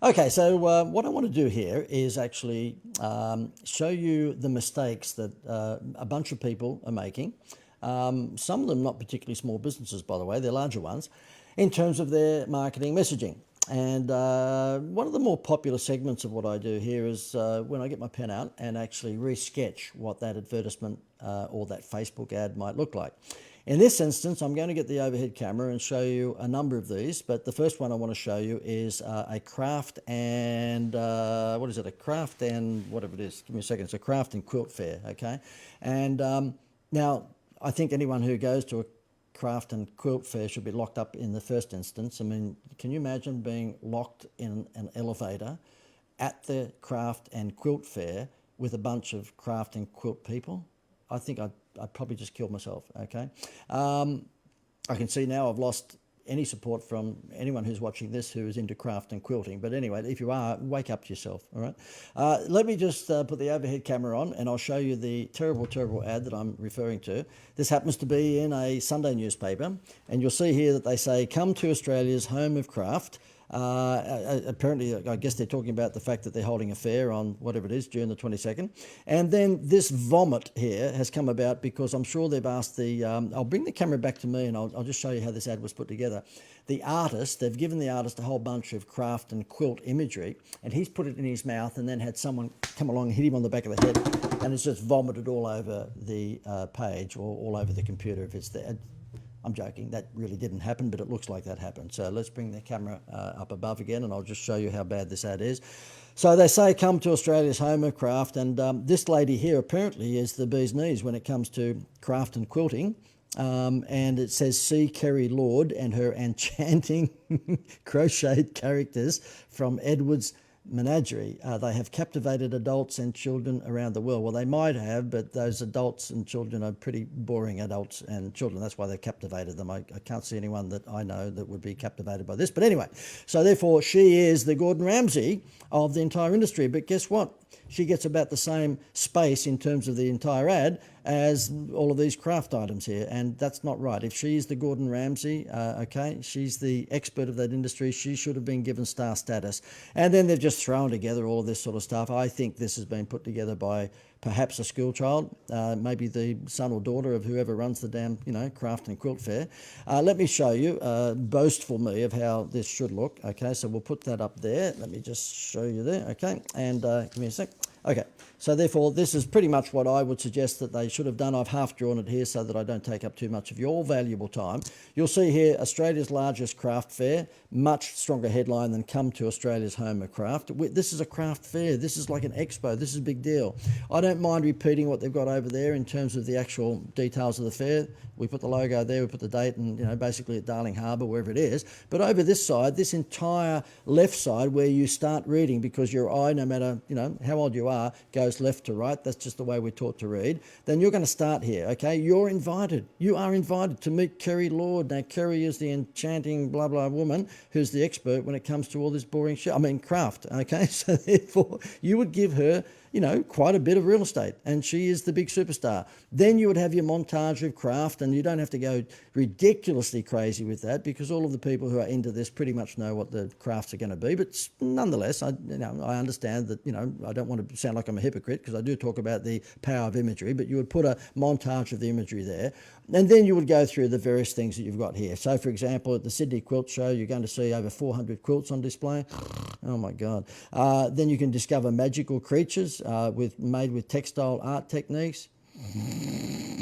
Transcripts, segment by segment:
Okay, so what I want to do here is actually show you the mistakes that a bunch of people are making. Some of them not particularly small businesses, by the way, they're larger ones, in terms of their marketing messaging. And one of the more popular segments of what I do here is when I get my pen out and actually re-sketch what that advertisement or that Facebook ad might look like. In this instance, I'm going to get the overhead camera and show you a number of these, but the first one I want to show you is a craft and, what is it, a craft and whatever it is, give me a second, it's a craft and quilt fair, okay? And now, I think anyone who goes to a craft and quilt fair should be locked up in the first instance. I mean, can you imagine being locked in an elevator at the craft and quilt fair with a bunch of craft and quilt people? I think I'd probably just kill myself, okay? I can see now I've lost any support from anyone who's watching this who is into craft and quilting. But anyway, if you are, wake up to yourself, all right? Let me just put the overhead camera on and I'll show you the terrible, terrible ad that I'm referring to. This happens to be in a Sunday newspaper, and you'll see here that they say, "Come to Australia's home of craft." Apparently, I guess they're talking about the fact that they're holding a fair on whatever it is, June the 22nd. And then this vomit here has come about because I'm sure they've asked the, I'll bring the camera back to me and I'll just show you how this ad was put together. The artist, they've given the artist a whole bunch of craft and quilt imagery, and he's put it in his mouth and then had someone come along and hit him on the back of the head, and it's just vomited all over the page or all over the computer if it's there. I'm joking, that really didn't happen, but it looks like that happened. So let's bring the camera up above again and I'll just show you how bad this ad is. So they say, "Come to Australia's home of craft," and this lady here apparently is the bee's knees when it comes to craft and quilting. And it says, "See Kerry Lord and her enchanting crocheted characters from Edward's Menagerie. They have captivated adults and children around the world." Well, they might have, but those adults and children are pretty boring adults and children. That's why they've captivated them. I can't see anyone that I know that would be captivated by this. But anyway, so therefore she is the Gordon Ramsay of the entire industry. But guess what? She gets about the same space in terms of the entire ad as all of these craft items here, and that's not right. If she's the Gordon Ramsay, okay, she's the expert of that industry, she should have been given star status. And then they've just thrown together all of this sort of stuff. I think this has been put together by perhaps a school child, maybe the son or daughter of whoever runs the damn, craft and quilt fair. Let me show you, boastful me, of how this should look. Okay, so we'll put that up there. Let me just show you there, okay? And give me a sec. Okay, so therefore this is pretty much what I would suggest that they should have done. I've half drawn it here so that I don't take up too much of your valuable time. You'll see here, Australia's largest craft fair, much stronger headline than "Come to Australia's home of craft." This is a craft fair. This is like an expo. This is a big deal. I don't mind repeating what they've got over there in terms of the actual details of the fair. We put the logo there, we put the date, and basically at Darling Harbour, wherever it is. But over this side, this entire left side where you start reading, because your eye, no matter how old you are, goes left to right. That's just the way we're taught to read. Then you're going to start here, okay? You're invited. You are invited to meet Kerry Lord. Now, Kerry is the enchanting blah blah woman who's the expert when it comes to all this boring shit. I mean, craft, okay? So therefore, you would give her quite a bit of real estate, and she is the big superstar. Then you would have your montage of craft, and you don't have to go ridiculously crazy with that, because all of the people who are into this pretty much know what the crafts are going to be. But nonetheless, I understand that, I don't want to sound like I'm a hypocrite, because I do talk about the power of imagery, but you would put a montage of the imagery there, and then you would go through the various things that you've got here. So, for example, at the Sydney Quilt Show, you're going to see over 400 quilts on display. Oh, my God. Then you can discover magical creatures made with textile art techniques.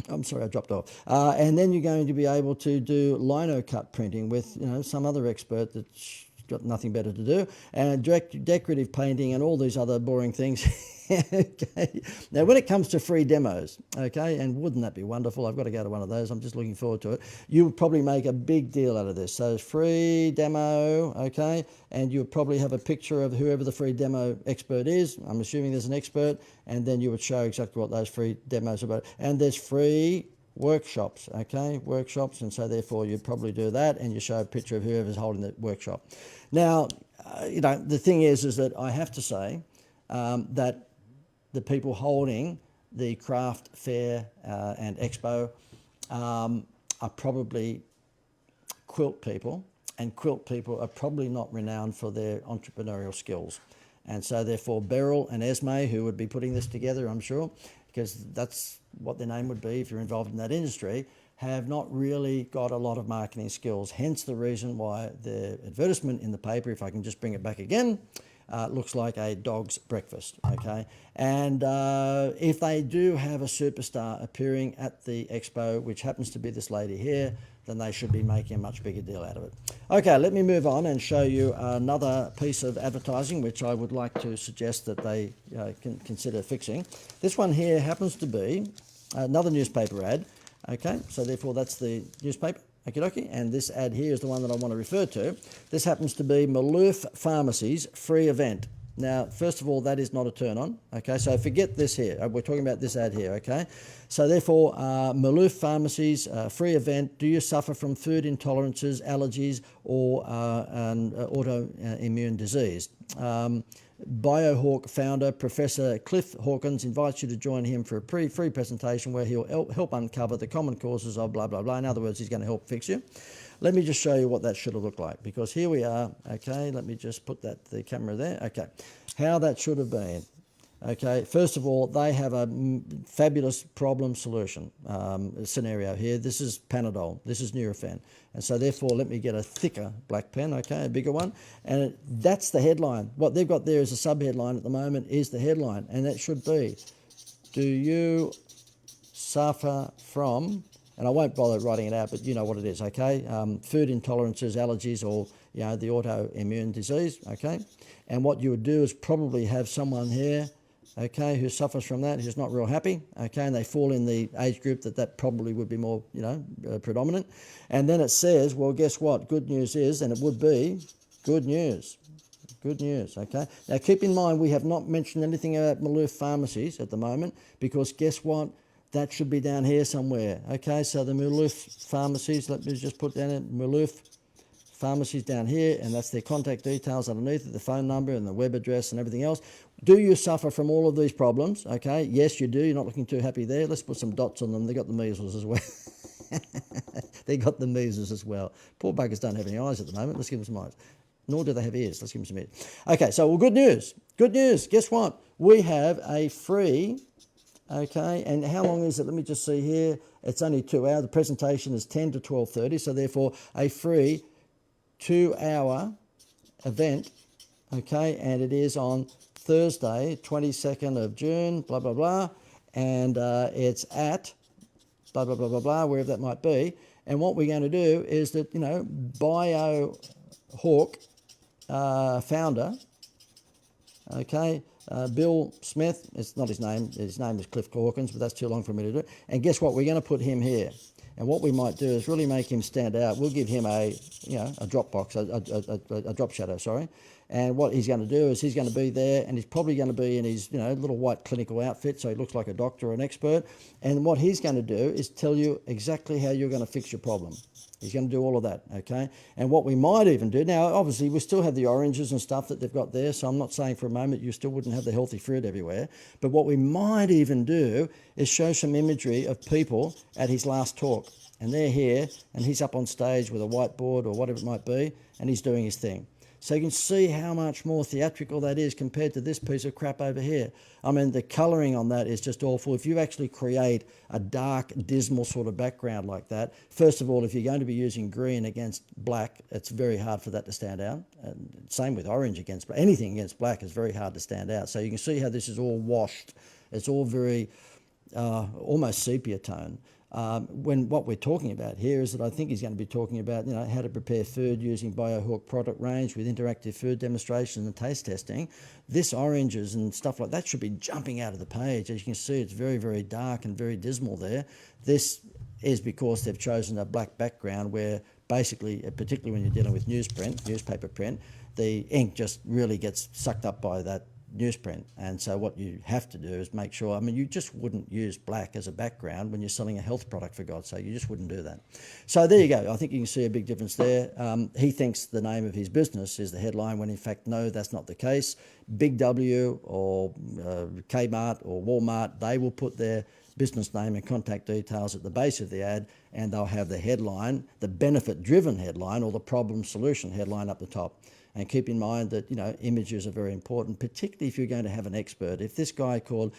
I'm sorry, I dropped off. And then you're going to be able to do lino cut printing with some other expert that's got nothing better to do, and decorative painting and all these other boring things. Okay. Now, when it comes to free demos, okay, and wouldn't that be wonderful? I've got to go to one of those. I'm just looking forward to it. You would probably make a big deal out of this. So free demo, okay, and you would probably have a picture of whoever the free demo expert is. I'm assuming there's an expert, and then you would show exactly what those free demos are about. And there's free workshops, okay, workshops, and so therefore you'd probably do that, and you show a picture of whoever's holding the workshop. Now, the thing is that I have to say that the people holding the craft fair and expo are probably quilt people, and quilt people are probably not renowned for their entrepreneurial skills. And so therefore Beryl and Esme, who would be putting this together, I'm sure, because that's what their name would be if you're involved in that industry, have not really got a lot of marketing skills. Hence the reason why the advertisement in the paper, if I can just bring it back again, looks like a dog's breakfast, okay? And if they do have a superstar appearing at the expo, which happens to be this lady here, then they should be making a much bigger deal out of it. Okay, let me move on and show you another piece of advertising which I would like to suggest that they can consider fixing. This one here happens to be another newspaper ad, okay? So therefore that's the newspaper. Okie dokie, and this ad here is the one that I want to refer to. This happens to be Maloof Pharmacy's free event. Now, first of all, that is not a turn on, okay? So forget this here. We're talking about this ad here, okay? So therefore, Maloof Pharmacy's free event. Do you suffer from food intolerances, allergies, or an autoimmune disease? BioHawk founder Professor Cliff Hawkins invites you to join him for a free presentation where he'll help uncover the common causes of blah, blah, blah. In other words, he's going to help fix you. Let me just show you what that should have looked like, because here we are. Okay, let me just put the camera there. Okay, how that should have been. Okay, first of all, they have a fabulous problem solution scenario here. This is Panadol. This is Nurofen. And so therefore, let me get a thicker black pen, okay, a bigger one. And that's the headline. What they've got there as a sub-headline at the moment is the headline. And that should be, do you suffer from, and I won't bother writing it out, but you know what it is, okay? Food intolerances, allergies, or the autoimmune disease, okay? And what you would do is probably have someone here, okay, who suffers from that, who's not real happy, okay, and they fall in the age group that probably would be more, predominant. And then it says, well, guess what? Good news is, and it would be good news. Good news, okay? Now, keep in mind, we have not mentioned anything about Maloof Pharmacies at the moment, because guess what? That should be down here somewhere, okay? So the Maloof Pharmacies, let me just put down it, Maloof Pharmacies down here, and that's their contact details underneath it, the phone number and the web address and everything else. Do you suffer from all of these problems? Okay, yes, you do. You're not looking too happy there. Let's put some dots on them. They got the measles as well. They got the measles as well. Poor buggers don't have any eyes at the moment. Let's give them some eyes. Nor do they have ears. Let's give them some ears. Okay, so well, good news. Good news. Guess what? We have a free, okay, and how long is it? Let me just see here. It's only 2 hours. The presentation is 10 to 12:30, so therefore a free 2-hour event, okay, and it is on Thursday, 22nd of June, blah, blah, blah, and it's at blah, blah, blah, blah, blah, wherever that might be. And what we're going to do is that, BioHawk founder, okay, Bill Smith, it's not his name is Cliff Hawkins, but that's too long for me to do. And guess what? We're going to put him here. And what we might do is really make him stand out. We'll give him a drop box, a drop shadow, sorry. And what he's going to do is he's going to be there, and he's probably going to be in his, little white clinical outfit, so he looks like a doctor or an expert. And what he's going to do is tell you exactly how you're going to fix your problem. He's going to do all of that, okay? And what we might even do, now obviously we still have the oranges and stuff that they've got there, so I'm not saying for a moment you still wouldn't have the healthy fruit everywhere, but what we might even do is show some imagery of people at his last talk. And they're here, and he's up on stage with a whiteboard or whatever it might be, and he's doing his thing. So you can see how much more theatrical that is compared to this piece of crap over here. I mean, the colouring on that is just awful. If you actually create a dark, dismal sort of background like that, first of all, if you're going to be using green against black, it's very hard for that to stand out. And same with orange against black. Anything against black is very hard to stand out. So you can see how this is all washed. It's all very almost sepia tone. When what we're talking about here is that I think he's going to be talking about, how to prepare food using BioHawk product range with interactive food demonstration and taste testing. This oranges and stuff like that should be jumping out of the page. As you can see, it's very, very dark and very dismal there. This is because they've chosen a black background where basically, particularly when you're dealing with newspaper print, the ink just really gets sucked up by that newsprint. And so what you have to do is make sure, you just wouldn't use black as a background when you're selling a health product, for God's sake. You just wouldn't do that. So there you go. I think you can see a big difference there. He thinks the name of his business is the headline, when in fact, no, that's not the case. Big W or Kmart or Walmart, they will put their business name and contact details at the base of the ad, and they'll have the headline, the benefit-driven headline or the problem-solution headline up the top. And keep in mind that, images are very important, particularly if you're going to have an expert. If this guy called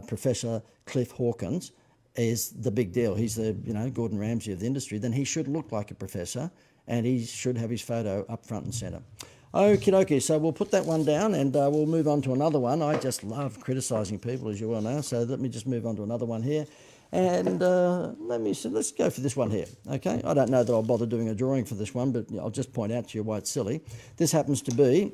Professor Cliff Hawkins is the big deal, he's the, Gordon Ramsay of the industry, then he should look like a professor and he should have his photo up front and centre. Okie dokie, so we'll put that one down and we'll move on to another one. I just love criticising people, as you well know, so let me just move on to another one here. And let's go for this one here, okay? I don't know that I'll bother doing a drawing for this one, but I'll just point out to you why it's silly. This happens to be,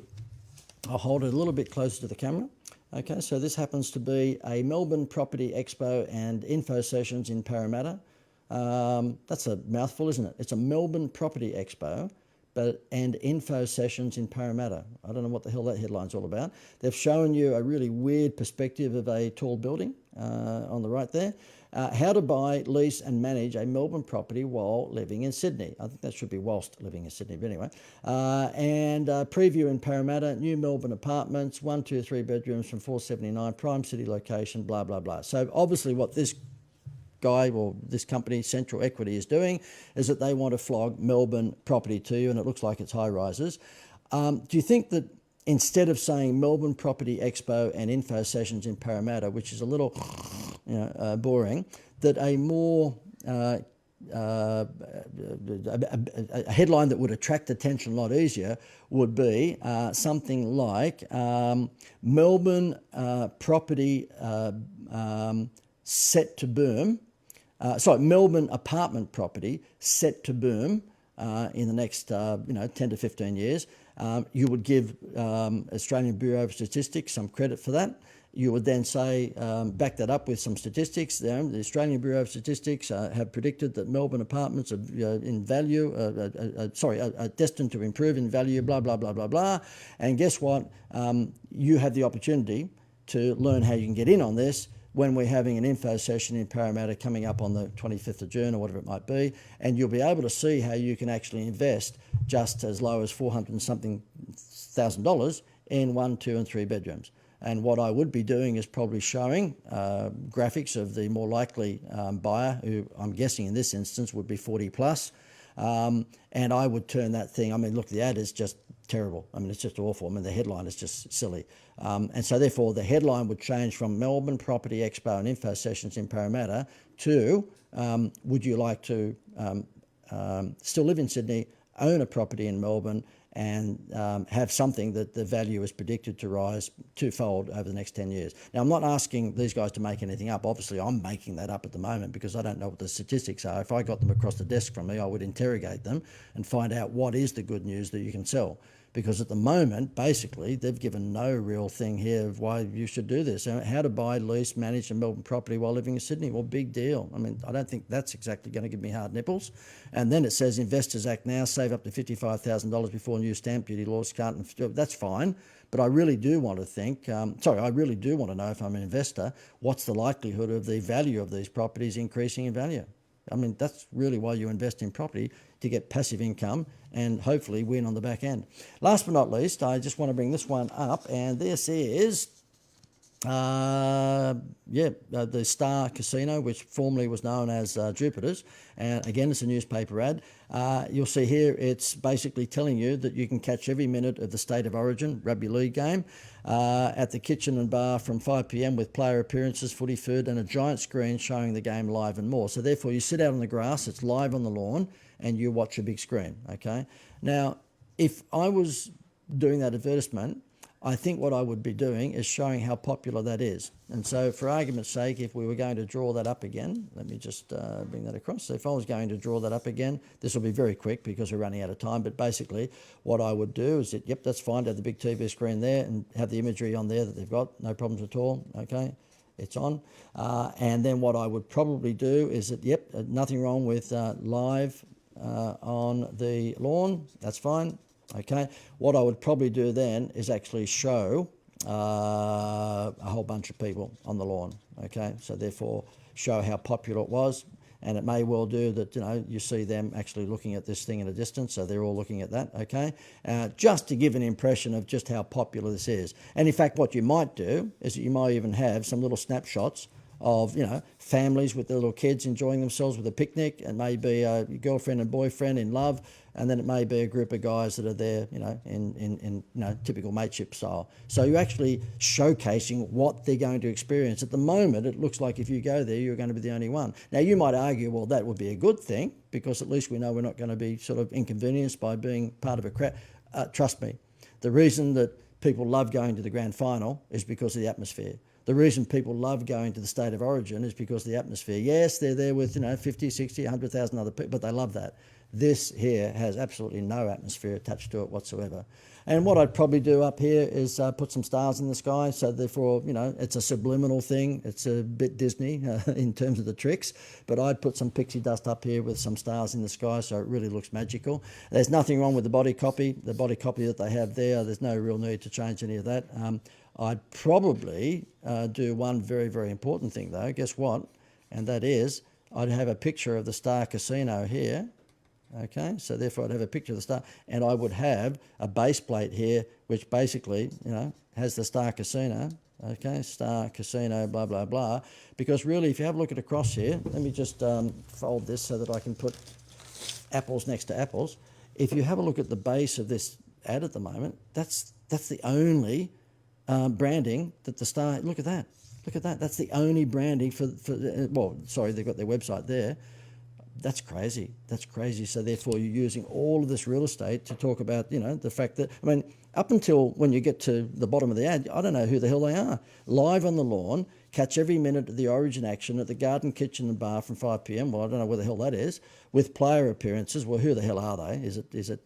I'll hold it a little bit closer to the camera. Okay, so this happens to be a Melbourne Property Expo and Info Sessions in Parramatta. That's a mouthful, isn't it? It's a Melbourne Property Expo and Info Sessions in Parramatta. I don't know what the hell that headline's all about. They've shown you a really weird perspective of a tall building on the right there. How to buy, lease and manage a Melbourne property while living in Sydney. I think that should be whilst living in Sydney, but anyway. And preview in Parramatta, new Melbourne apartments, 1, 2, 3 bedrooms from 479, prime city location, blah, blah, blah. So obviously what this guy or this company, Central Equity, is doing is that they want to flog Melbourne property to you, and it looks like it's high rises. Do you think that instead of saying Melbourne Property Expo and Info Sessions in Parramatta, which is a little boring, that a more a headline that would attract attention a lot easier would be something like Melbourne property set to boom. Melbourne apartment property set to boom in the next 10 to 15 years. You would give Australian Bureau of Statistics some credit for that. You would then say, back that up with some statistics. The Australian Bureau of Statistics have predicted that Melbourne apartments are in value, are destined to improve in value, blah, blah, blah, blah, blah. And guess what? You have the opportunity to learn how you can get in on this when we're having an info session in Parramatta coming up on the 25th of June or whatever it might be, and you'll be able to see how you can actually invest just as low as $400 and something thousand in 1, 2 and 3 bedrooms. And what I would be doing is probably showing graphics of the more likely buyer, who I'm guessing in this instance would be 40 plus, and I would turn that thing, look, the ad is just terrible. It's just awful. The headline is just silly. And so therefore the headline would change from Melbourne Property Expo and Info Sessions in Parramatta to would you like to still live in Sydney, own a property in Melbourne, and have something that the value is predicted to rise twofold over the next 10 years. Now, I'm not asking these guys to make anything up. Obviously, I'm making that up at the moment because I don't know what the statistics are. If I got them across the desk from me, I would interrogate them and find out what is the good news that you can sell. Because at the moment, basically, they've given no real thing here of why you should do this. How to buy, lease, manage a Melbourne property while living in Sydney. Well, big deal. I don't think that's exactly going to give me hard nipples. And then it says Investors Act now, save up to $55,000 before new stamp duty laws can't. That's fine. But I really do want to think, I really do want to know if I'm an investor, what's the likelihood of the value of these properties increasing in value? That's really why you invest in property, to get passive income and hopefully win on the back end. Last but not least, I just want to bring this one up, and this is the Star Casino, which formerly was known as Jupiter's. And again, it's a newspaper ad. You'll see here it's basically telling you that you can catch every minute of the State of Origin rugby league game at the kitchen and bar from 5 p.m. with player appearances, footy food, and a giant screen showing the game live and more. So therefore, you sit out on the grass, it's live on the lawn, and you watch a big screen, okay? Now, if I was doing that advertisement, I think what I would be doing is showing how popular that is. And so for argument's sake, if we were going to draw that up again, let me just bring that across. So if I was going to draw that up again, this will be very quick because we're running out of time, but basically what I would do is that, yep, that's fine to have the big TV screen there and have the imagery on there that they've got, no problems at all, okay? It's on. And then what I would probably do is that, yep, nothing wrong with live on the lawn, that's fine. Okay, what I would probably do then is actually show a whole bunch of people on the lawn. Okay, so therefore show how popular it was, and it may well do that you see them actually looking at this thing at a distance, so they're all looking at that. Okay, just to give an impression of just how popular this is. And in fact, what you might do is that you might even have some little snapshots of, families with their little kids enjoying themselves with a picnic. It may be a girlfriend and boyfriend in love, and then it may be a group of guys that are there, in typical mateship style. So you're actually showcasing what they're going to experience. At the moment, it looks like if you go there, you're going to be the only one. Now, you might argue, well, that would be a good thing, because at least we know we're not going to be sort of inconvenienced by being part of a crowd. Trust me, the reason that people love going to the grand final is because of the atmosphere. The reason people love going to the State of Origin is because of the atmosphere. Yes, they're there with, 50, 60, 100,000 other people, but they love that. This here has absolutely no atmosphere attached to it whatsoever. And what I'd probably do up here is put some stars in the sky. So therefore, it's a subliminal thing. It's a bit Disney in terms of the tricks. But I'd put some pixie dust up here with some stars in the sky, so it really looks magical. There's nothing wrong with the body copy. The body copy that they have there's no real need to change any of that. I'd probably do one very, very important thing, though. Guess what? And that is, I'd have a picture of the Star Casino here. Okay, so therefore I'd have a picture of the Star, and I would have a base plate here, which basically, has the Star Casino. Okay, Star Casino, blah, blah, blah. Because really, if you have a look at across here, let me just fold this so that I can put apples next to apples. If you have a look at the base of this ad at the moment, that's the only branding that the Star, look at that. Look at that. That's the only branding they've got their website there. That's crazy. That's crazy. So therefore, you're using all of this real estate to talk about, the fact that, up until when you get to the bottom of the ad, I don't know who the hell they are. Live on the lawn, catch every minute of the Origin action at the Garden Kitchen and Bar from 5 p.m. Well, I don't know where the hell that is. With player appearances, well, who the hell are they? Is it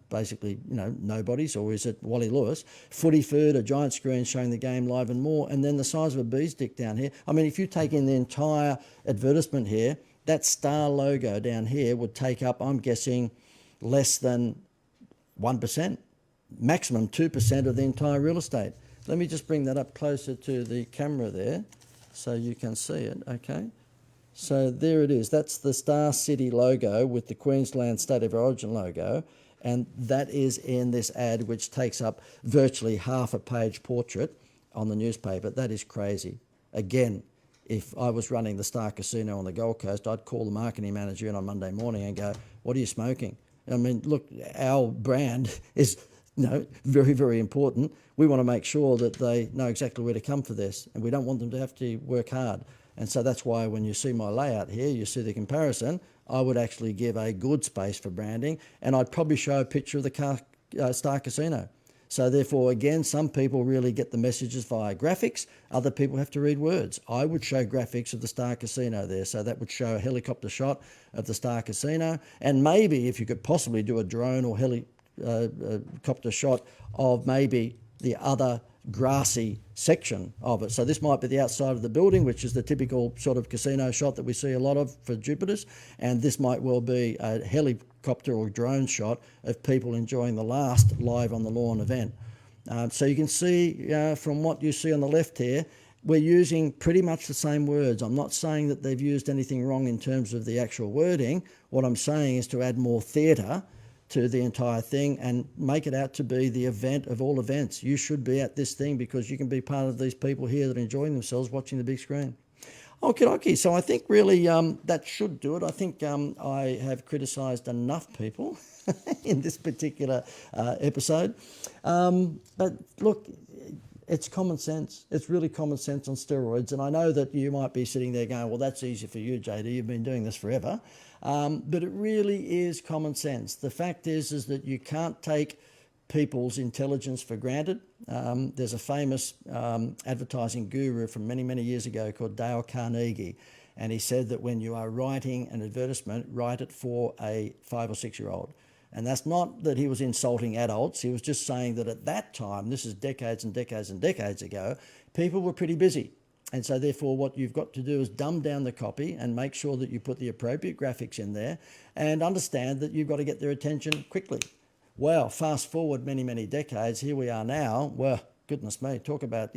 basically, nobodies, or is it Wally Lewis? Footy food, a giant screen showing the game live and more, and then the size of a bee's dick down here. If you take in the entire advertisement here, that Star logo down here would take up, I'm guessing, less than 1%, maximum 2% of the entire real estate. Let me just bring that up closer to the camera there so you can see it, okay? So there it is. That's the Star City logo with the Queensland State of Origin logo, and that is in this ad, which takes up virtually half a page portrait on the newspaper. That is crazy. Again, if I was running the Star Casino on the Gold Coast, I'd call the marketing manager in on Monday morning and go, what are you smoking? Look, our brand is very, very important. We want to make sure that they know exactly where to come for this, and we don't want them to have to work hard. And so that's why when you see my layout here, you see the comparison. I would actually give a good space for branding, and I'd probably show a picture of the Star Casino. So therefore, again, some people really get the messages via graphics. Other people have to read words. I would show graphics of the Star Casino there. So that would show a helicopter shot of the Star Casino. And maybe if you could possibly do a drone or helicopter shot of maybe the other grassy section of it. So this might be the outside of the building, which is the typical sort of casino shot that we see a lot of for Jupiter's. And this might well be a helicopter or drone shot of people enjoying the last live on the lawn event. So you can see from what you see on the left here, we're using pretty much the same words. I'm not saying that they've used anything wrong in terms of the actual wording. What I'm saying is to add more theatre to the entire thing and make it out to be the event of all events. You should be at this thing because you can be part of these people here that are enjoying themselves watching the big screen. Okay, so I think really that should do it. I think I have criticised enough people in this particular episode. But look, it's common sense. It's really common sense on steroids. And I know that you might be sitting there going, well, that's easy for you, JD. You've been doing this forever. But it really is common sense. The fact is that you can't take people's intelligence for granted. There's a famous advertising guru from many, many years ago called Dale Carnegie. And he said that when you are writing an advertisement, write it for a 5 or 6 year old. And that's not that he was insulting adults. He was just saying that at that time, this is decades and decades and decades ago, people were pretty busy. And so therefore what you've got to do is dumb down the copy and make sure that you put the appropriate graphics in there and understand that you've got to get their attention quickly. Well, fast forward many, many decades, here we are now. Well, goodness me, talk about,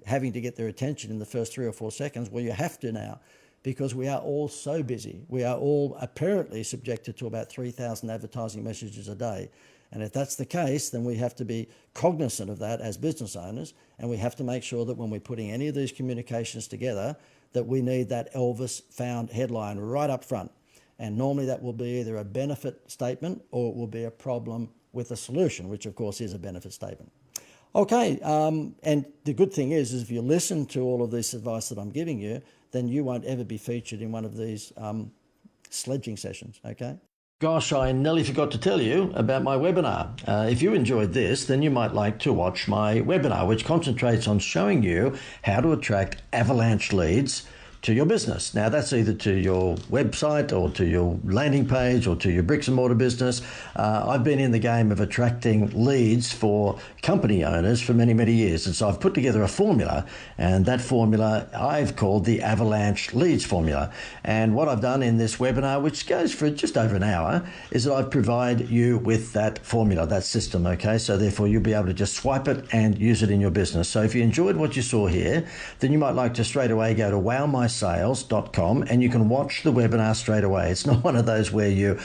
having to get their attention in the first 3 or 4 seconds. Well, you have to now because we are all so busy. We are all apparently subjected to about 3,000 advertising messages a day. And if that's the case, then we have to be cognizant of that as business owners, and we have to make sure that when we're putting any of these communications together, that we need that Elvis found headline right up front. And normally that will be either a benefit statement or it will be a problem with a solution, which of course is a benefit statement. Okay, and the good thing is if you listen to all of this advice that I'm giving you, then you won't ever be featured in one of these sledging sessions, okay? Gosh, I nearly forgot to tell you about my webinar. If you enjoyed this, then you might like to watch my webinar, which concentrates on showing you how to attract avalanche leads to your business. Now, that's either to your website or to your landing page or to your bricks and mortar business. I've been in the game of attracting leads for company owners for many, many years. And so I've put together a formula, and that formula I've called the Avalanche Leads Formula. And what I've done in this webinar, which goes for just over an hour, is that I provide you with that formula, that system, okay? So therefore you'll be able to just swipe it and use it in your business. So if you enjoyed what you saw here, then you might like to straight away go to wowmysales.com and you can watch the webinar straight away. It's not one of those where you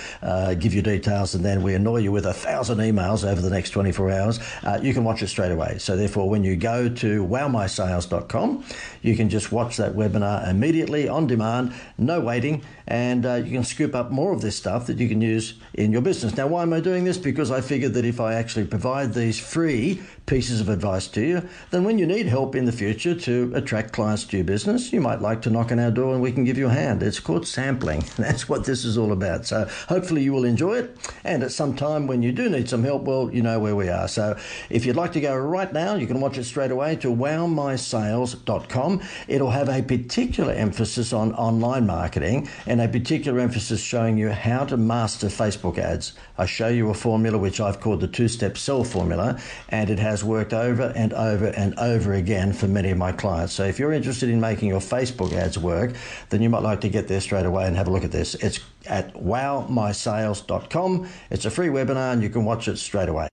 give your details and then we annoy you with 1,000 emails over the next 24 hours. You can watch it straight away. So therefore, when you go to wowmysales.com, you can just watch that webinar immediately on demand, no waiting, and you can scoop up more of this stuff that you can use in your business. Now, why am I doing this? Because I figured that if I actually provide these free pieces of advice to you, then when you need help in the future to attract clients to your business, you might like to knock on our door and we can give you a hand. It's called sampling. That's what this is all about. So hopefully you will enjoy it. And at some time when you do need some help, well, you know where we are. So if you'd like to go right now, you can watch it straight away to wowmysales.com. It'll have a particular emphasis on online marketing and a particular emphasis showing you how to master Facebook ads. I show you a formula which I've called the two-step sell formula, and it has worked over and over and over again for many of my clients. So if you're interested in making your Facebook ads work, then you might like to get there straight away and have a look at this. It's at wowmysales.com. It's a free webinar and you can watch it straight away.